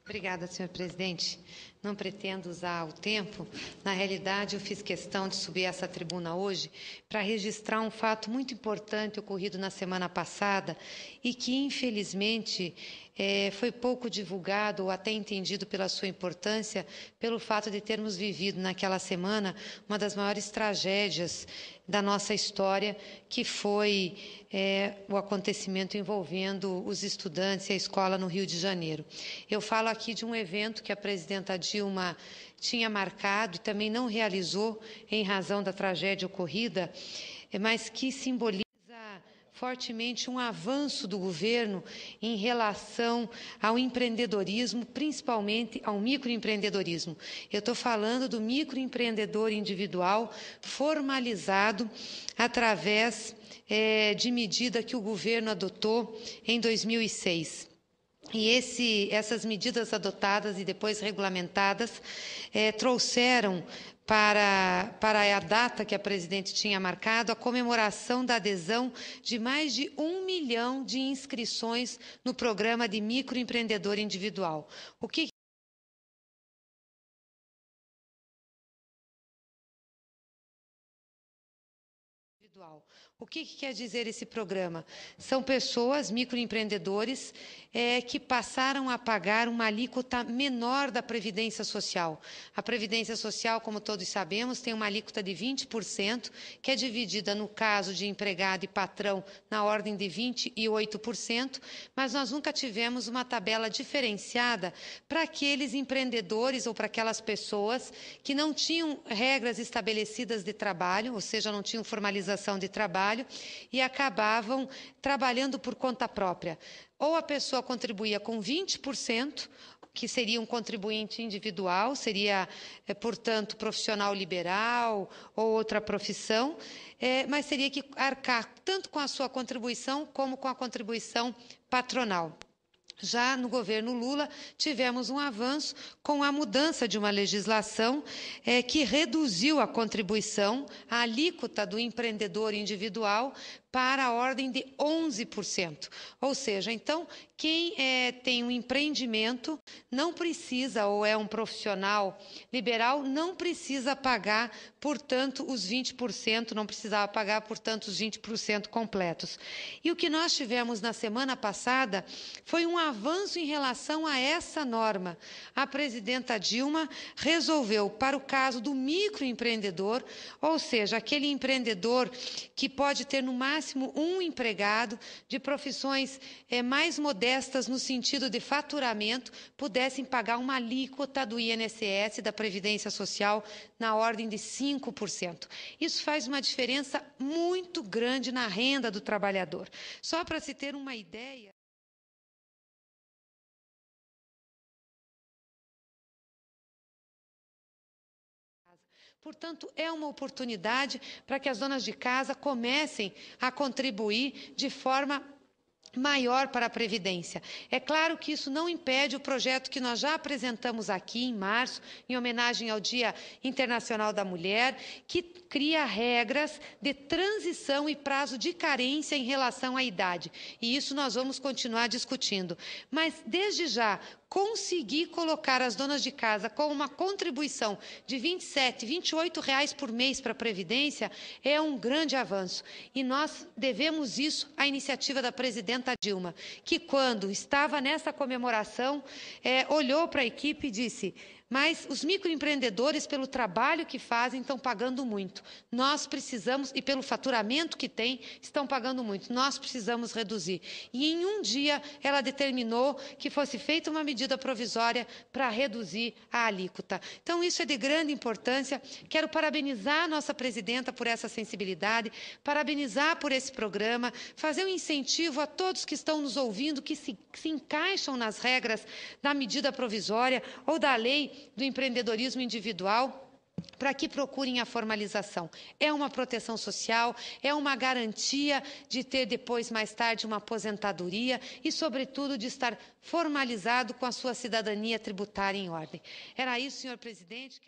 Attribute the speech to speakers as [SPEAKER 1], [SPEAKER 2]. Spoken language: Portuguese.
[SPEAKER 1] Obrigada, senhor presidente. Não pretendo usar o tempo. Na realidade, eu fiz questão de subir essa tribuna hoje para registrar um fato muito importante ocorrido na semana passada e que, infelizmente, foi pouco divulgado ou até entendido pela sua importância, pelo fato de termos vivido naquela semana uma das maiores tragédias da nossa história, que foi o acontecimento envolvendo os estudantes e a escola no Rio de Janeiro. Eu falo aqui de um evento que a presidenta Dilma tinha marcado e também não realizou em razão da tragédia ocorrida, mas que simboliza fortemente um avanço do governo em relação ao empreendedorismo, principalmente ao microempreendedorismo. Eu estou falando do microempreendedor individual formalizado através de medida que o governo adotou em 2006. E essas medidas adotadas e depois regulamentadas trouxeram para a data que a presidente tinha marcado, a comemoração da adesão de mais de 1 milhão de inscrições no programa de microempreendedor individual. O que quer dizer esse programa? São pessoas, microempreendedores, que passaram a pagar uma alíquota menor da Previdência Social. A Previdência Social, como todos sabemos, tem uma alíquota de 20%, que é dividida, no caso de empregado e patrão, na ordem de 28%, mas nós nunca tivemos uma tabela diferenciada para aqueles empreendedores ou para aquelas pessoas que não tinham regras estabelecidas de trabalho, ou seja, não tinham formalização de trabalho, e acabavam trabalhando por conta própria. Ou a pessoa contribuía com 20%, que seria um contribuinte individual, seria, portanto, profissional liberal ou outra profissão, mas teria que arcar tanto com a sua contribuição como com a contribuição patronal. Já no governo Lula, tivemos um avanço com a mudança de uma legislação que reduziu a contribuição, a alíquota do empreendedor individual para a ordem de 11%. Ou seja, então, quem tem um empreendimento não precisa, ou é um profissional liberal, não precisa pagar, portanto, os 20%, não precisava pagar, portanto, os 20% completos. E o que nós tivemos na semana passada foi um avanço em relação a essa norma. A presidenta Dilma resolveu, para o caso do microempreendedor, ou seja, aquele empreendedor que pode ter no máximo um empregado, de profissões mais modestas no sentido de faturamento, pudessem pagar uma alíquota do INSS, da Previdência Social, na ordem de 5%. Isso faz uma diferença muito grande na renda do trabalhador. Só para se ter uma ideia... Portanto, é uma oportunidade para que as donas de casa comecem a contribuir de forma maior para a Previdência. É claro que isso não impede o projeto que nós já apresentamos aqui em março, em homenagem ao Dia Internacional da Mulher, que cria regras de transição e prazo de carência em relação à idade. E isso nós vamos continuar discutindo. Mas, desde já, conseguir colocar as donas de casa com uma contribuição de R$ 27, R$ 28 por mês para a Previdência é um grande avanço. E nós devemos isso à iniciativa da presidenta Dilma, que, quando estava nessa comemoração, olhou para a equipe e disse: mas os microempreendedores, pelo trabalho que fazem, estão pagando muito. Nós precisamos, e pelo faturamento que têm, estão pagando muito. Nós precisamos reduzir. E em um dia ela determinou que fosse feita uma medida provisória para reduzir a alíquota. Então, isso é de grande importância. Quero parabenizar a nossa presidenta por essa sensibilidade, parabenizar por esse programa, fazer um incentivo a todos que estão nos ouvindo, que se encaixam nas regras da medida provisória ou da lei do empreendedorismo individual, para que procurem a formalização. É uma proteção social, é uma garantia de ter depois, mais tarde, uma aposentadoria e, sobretudo, de estar formalizado com a sua cidadania tributária em ordem. Era isso, senhor presidente.